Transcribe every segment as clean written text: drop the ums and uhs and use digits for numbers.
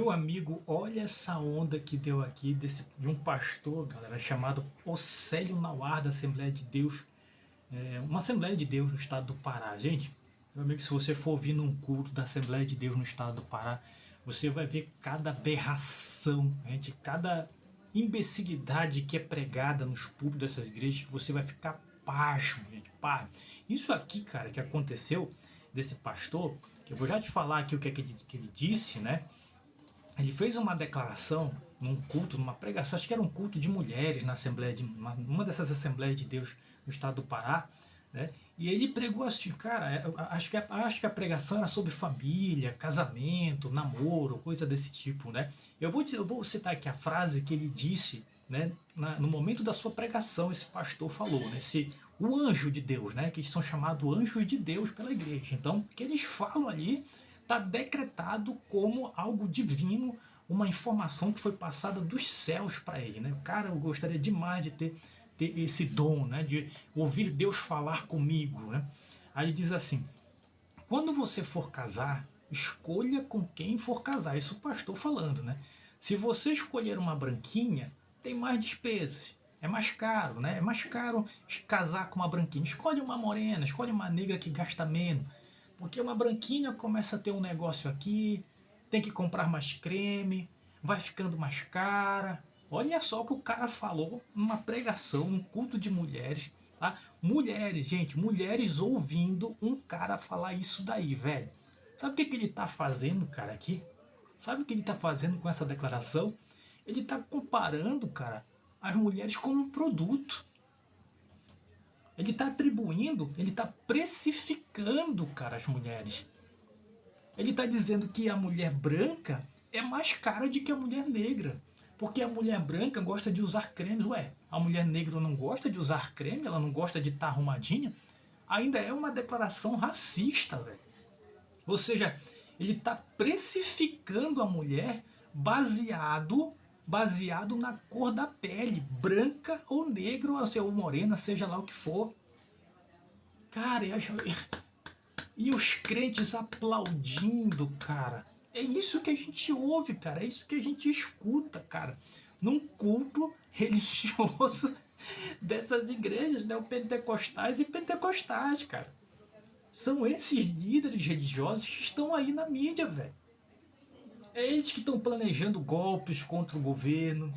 Meu amigo, olha essa onda que deu aqui de um pastor, galera, chamado Océlio Nauar, da Assembleia de Deus, uma Assembleia de Deus no estado do Pará. Gente, meu amigo, se você for ouvir num culto da Assembleia de Deus no estado do Pará, você vai ver cada aberração, gente, cada imbecilidade que é pregada nos púlpitos dessas igrejas, que você vai ficar pasmo, gente, pá. Isso aqui, cara, que aconteceu desse pastor, que eu vou já te falar aqui o que é que ele disse, né? Ele fez uma declaração num culto, numa pregação, acho que era um culto de mulheres na Assembleia de uma dessas Assembleias de Deus no estado do Pará, né? E ele pregou assim, cara, acho que a pregação era sobre família, casamento, namoro, coisa desse tipo, né? Eu vou citar aqui a frase que ele disse, né, no momento da sua pregação, esse pastor falou, né, o anjo de Deus, né, que são chamados anjos de Deus pela igreja. Então, o que eles falam ali está decretado como algo divino, uma informação que foi passada dos céus para ele, né? Cara, eu gostaria demais de ter esse dom, né? De ouvir Deus falar comigo, né? Aí ele diz assim: quando você for casar, escolha com quem for casar. Isso o pastor falando, né? Se você escolher uma branquinha, tem mais despesas. É mais caro, né? É mais caro casar com uma branquinha. Escolhe uma morena, escolhe uma negra que gasta menos. Porque uma branquinha começa a ter um negócio aqui, tem que comprar mais creme, vai ficando mais cara. Olha só o que o cara falou numa pregação, num culto de mulheres. Tá? Mulheres, gente, mulheres ouvindo um cara falar isso daí, velho. Sabe o que ele tá fazendo, cara, aqui? Sabe o que ele tá fazendo com essa declaração? Ele tá comparando, cara, as mulheres como um produto. Ele está atribuindo, ele está precificando, cara, as mulheres. Ele está dizendo que a mulher branca é mais cara do que a mulher negra. Porque a mulher branca gosta de usar cremes. Ué, a mulher negra não gosta de usar creme, ela não gosta de estar arrumadinha. Ainda é uma declaração racista, velho. Ou seja, ele está precificando a mulher baseado na cor da pele, branca ou negra, ou morena, seja lá o que for. Cara, e os crentes aplaudindo, cara. É isso que a gente ouve, cara. É isso que a gente escuta, cara. Num culto religioso dessas igrejas neopentecostais e pentecostais, cara. São esses líderes religiosos que estão aí na mídia, velho. É eles que estão planejando golpes contra o governo.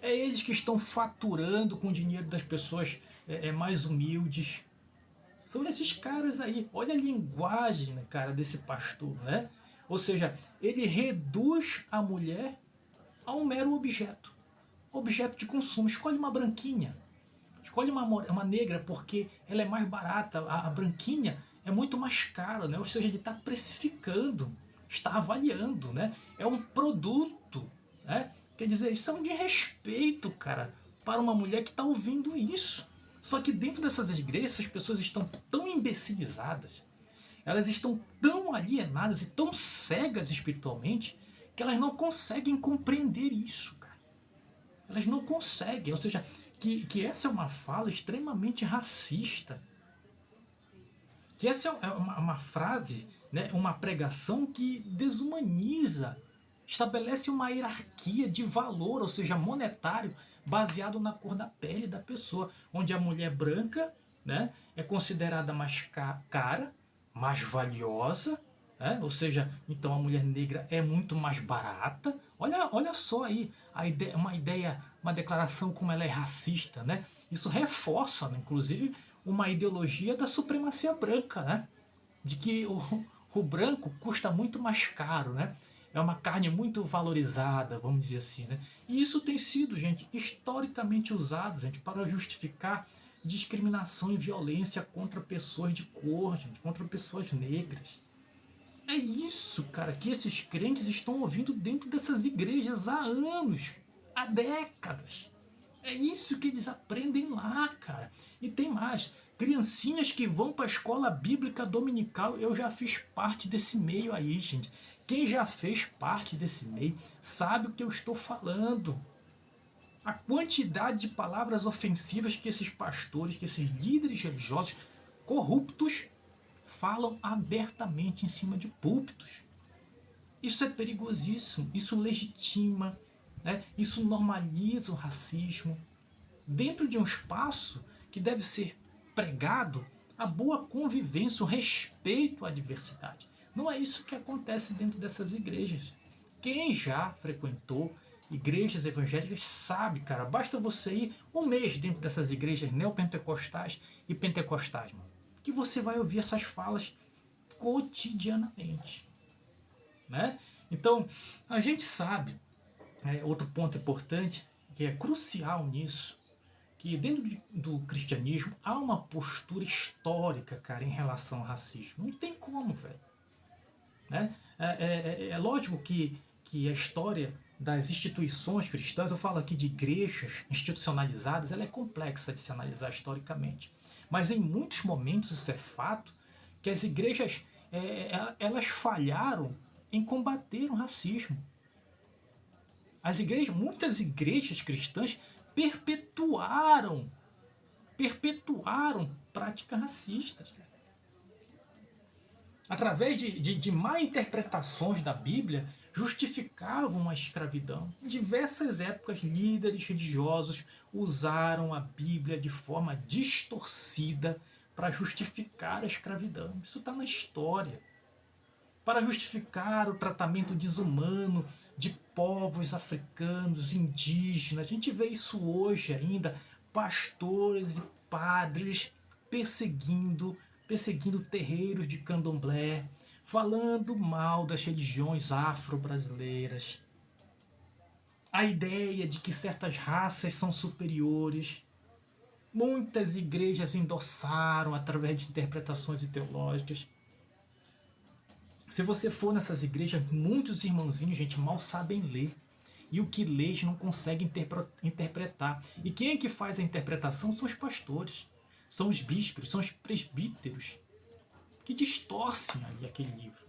É eles que estão faturando com o dinheiro das pessoas mais humildes. São esses caras aí. Olha a linguagem, né, cara, desse pastor, né? Ou seja, ele reduz a mulher a um mero objeto. Objeto de consumo. Escolhe uma branquinha. Escolhe uma negra porque ela é mais barata. A branquinha é muito mais cara, né? Ou seja, ele está precificando, está avaliando, né? É um produto, né? Quer dizer, isso é um desrespeito, cara, para uma mulher que está ouvindo isso. Só que dentro dessas igrejas, as pessoas estão tão imbecilizadas, elas estão tão alienadas e tão cegas espiritualmente, que elas não conseguem compreender isso, cara. Elas não conseguem, ou seja, que essa é uma fala extremamente racista. Que essa é uma frase, né, uma pregação que desumaniza, estabelece uma hierarquia de valor, ou seja, monetário, baseado na cor da pele da pessoa, onde a mulher branca, né, é considerada mais cara, mais valiosa, né? Ou seja, então a mulher negra é muito mais barata. Olha só aí uma declaração como ela é racista, né? Isso reforça, né, inclusive, uma ideologia da supremacia branca, né? De que o branco custa muito mais caro, né? É uma carne muito valorizada, vamos dizer assim, né? E isso tem sido, gente, historicamente usado, gente, para justificar discriminação e violência contra pessoas de cor, gente, contra pessoas negras. É isso, cara, que esses crentes estão ouvindo dentro dessas igrejas há anos, há décadas. É isso que eles aprendem lá, cara. E tem mais. Criancinhas que vão para a escola bíblica dominical, eu já fiz parte desse meio aí, gente. Quem já fez parte desse meio sabe o que eu estou falando. A quantidade de palavras ofensivas que esses pastores, que esses líderes religiosos corruptos falam abertamente em cima de púlpitos. Isso é perigosíssimo, isso legitima, né? Isso normaliza o racismo. Dentro de um espaço que deve ser pregado a boa convivência, o respeito à diversidade. Não é isso que acontece dentro dessas igrejas. Quem já frequentou igrejas evangélicas sabe, cara, basta você ir um mês dentro dessas igrejas neopentecostais e pentecostais, mano, que você vai ouvir essas falas cotidianamente, né? Então, a gente sabe, outro ponto importante, que é crucial nisso, que dentro do cristianismo há uma postura histórica, cara, em relação ao racismo. Não tem como, velho. Né? É lógico que a história das instituições cristãs, eu falo aqui de igrejas institucionalizadas, ela é complexa de se analisar historicamente. Mas em muitos momentos, isso é fato, que as igrejas elas falharam em combater o racismo. Muitas igrejas cristãs perpetuaram práticas racistas. Através de má interpretações da Bíblia, justificavam a escravidão. Em diversas épocas, líderes religiosos usaram a Bíblia de forma distorcida para justificar a escravidão. Isso está na história. Para justificar o tratamento desumano de povos africanos, indígenas. A gente vê isso hoje ainda, pastores e padres perseguindo terreiros de candomblé, falando mal das religiões afro-brasileiras. A ideia de que certas raças são superiores. Muitas igrejas endossaram através de interpretações teológicas. Se você for nessas igrejas, muitos irmãozinhos, gente, mal sabem ler. E o que lê, eles não conseguem interpretar. E quem é que faz a interpretação são os pastores, são os bispos, são os presbíteros, que distorcem ali aquele livro.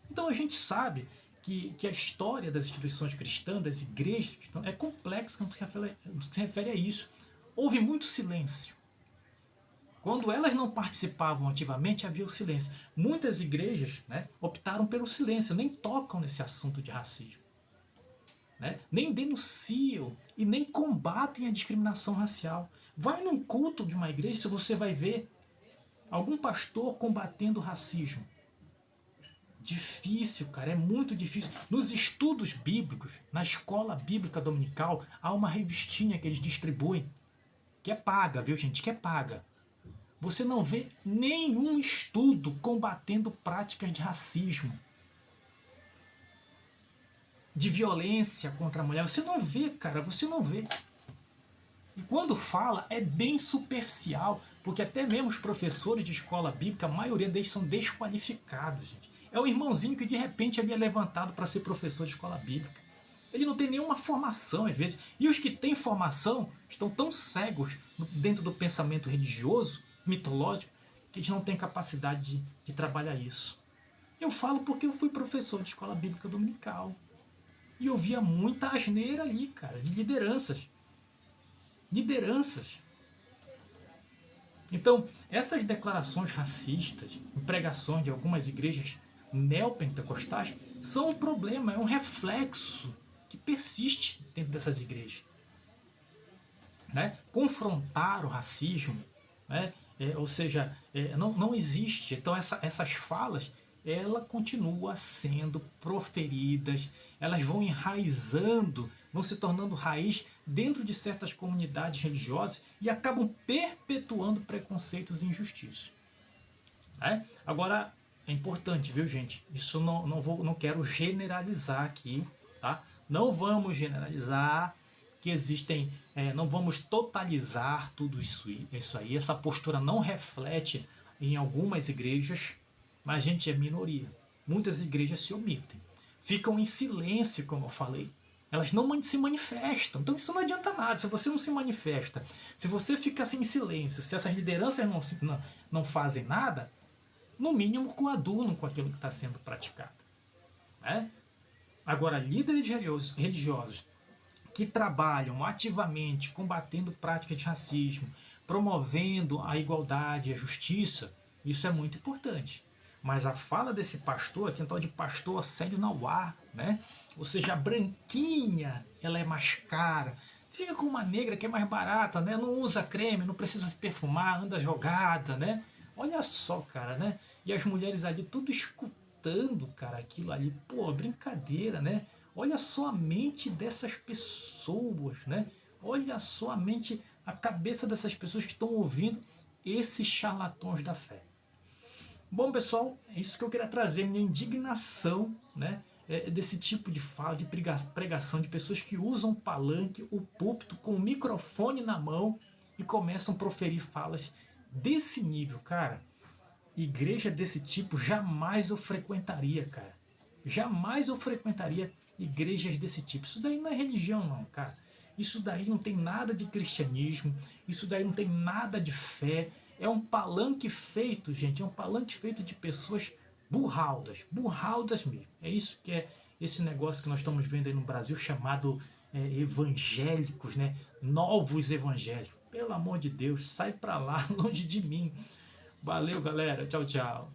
Então a gente sabe que a história das instituições cristãs, das igrejas cristãs, é complexa quando se refere a isso. Houve muito silêncio. Quando elas não participavam ativamente, havia o silêncio. Muitas igrejas, né, optaram pelo silêncio, nem tocam nesse assunto de racismo. Né? Nem denunciam e nem combatem a discriminação racial. Vai num culto de uma igreja, se você vai ver algum pastor combatendo o racismo. Difícil, cara, é muito difícil. Nos estudos bíblicos, na escola bíblica dominical, há uma revistinha que eles distribuem, que é paga, viu, gente? Que é paga. Você não vê nenhum estudo combatendo práticas de racismo, de violência contra a mulher. Você não vê, cara, você não vê. E quando fala, é bem superficial, porque até mesmo os professores de escola bíblica, a maioria deles são desqualificados, gente. É o irmãozinho que de repente ele é levantado para ser professor de escola bíblica. Ele não tem nenhuma formação, às vezes. E os que têm formação estão tão cegos dentro do pensamento religioso, mitológico, que eles não têm capacidade de trabalhar isso. Eu falo porque eu fui professor de escola bíblica dominical. E eu via muita asneira ali, cara, de lideranças. Lideranças. Então, essas declarações racistas, em pregações de algumas igrejas neopentecostais, são um problema, é um reflexo que persiste dentro dessas igrejas. Né? Confrontar o racismo, né? Ou seja, não existe. Então essas falas, ela continua sendo proferidas, elas vão enraizando, vão se tornando raiz dentro de certas comunidades religiosas e acabam perpetuando preconceitos e injustiças. Né? Agora, é importante, viu, gente? Isso não quero generalizar aqui, tá? Não vamos generalizar que existem, não vamos totalizar tudo isso aí. Essa postura não reflete em algumas igrejas, mas a gente é minoria. Muitas igrejas se omitem, ficam em silêncio, como eu falei. Elas não se manifestam. Então isso não adianta nada. Se você não se manifesta, se você fica assim em silêncio, se essas lideranças não fazem nada, no mínimo coadunam com aquilo que está sendo praticado. Né? Agora, líderes religiosos que trabalham ativamente combatendo práticas de racismo, promovendo a igualdade e a justiça, isso é muito importante. Mas a fala desse pastor aqui é um tal de pastor Assélio Nauá, né? Ou seja, a branquinha, ela é mais cara. Fica com uma negra que é mais barata, né? Não usa creme, não precisa se perfumar, anda jogada, né? Olha só, cara, né? E as mulheres ali tudo escutando, cara, aquilo ali. Pô, brincadeira, né? Olha só a mente dessas pessoas, né? Olha só a mente, a cabeça dessas pessoas que estão ouvindo esses charlatões da fé. Bom, pessoal, é isso que eu queria trazer, minha indignação, né? Desse tipo de fala, de pregação, de pessoas que usam o palanque, o púlpito, com o microfone na mão e começam a proferir falas desse nível, cara. Igreja desse tipo jamais eu frequentaria, cara. Jamais eu frequentaria igrejas desse tipo. Isso daí não é religião, não, cara. Isso daí não tem nada de cristianismo. Isso daí não tem nada de fé. É um palanque feito, gente. É um palanque feito de pessoas burraldas. Burraldas mesmo. É isso que é esse negócio que nós estamos vendo aí no Brasil chamado evangélicos, né? Novos evangélicos. Pelo amor de Deus, sai pra lá, longe de mim. Valeu, galera. Tchau, tchau.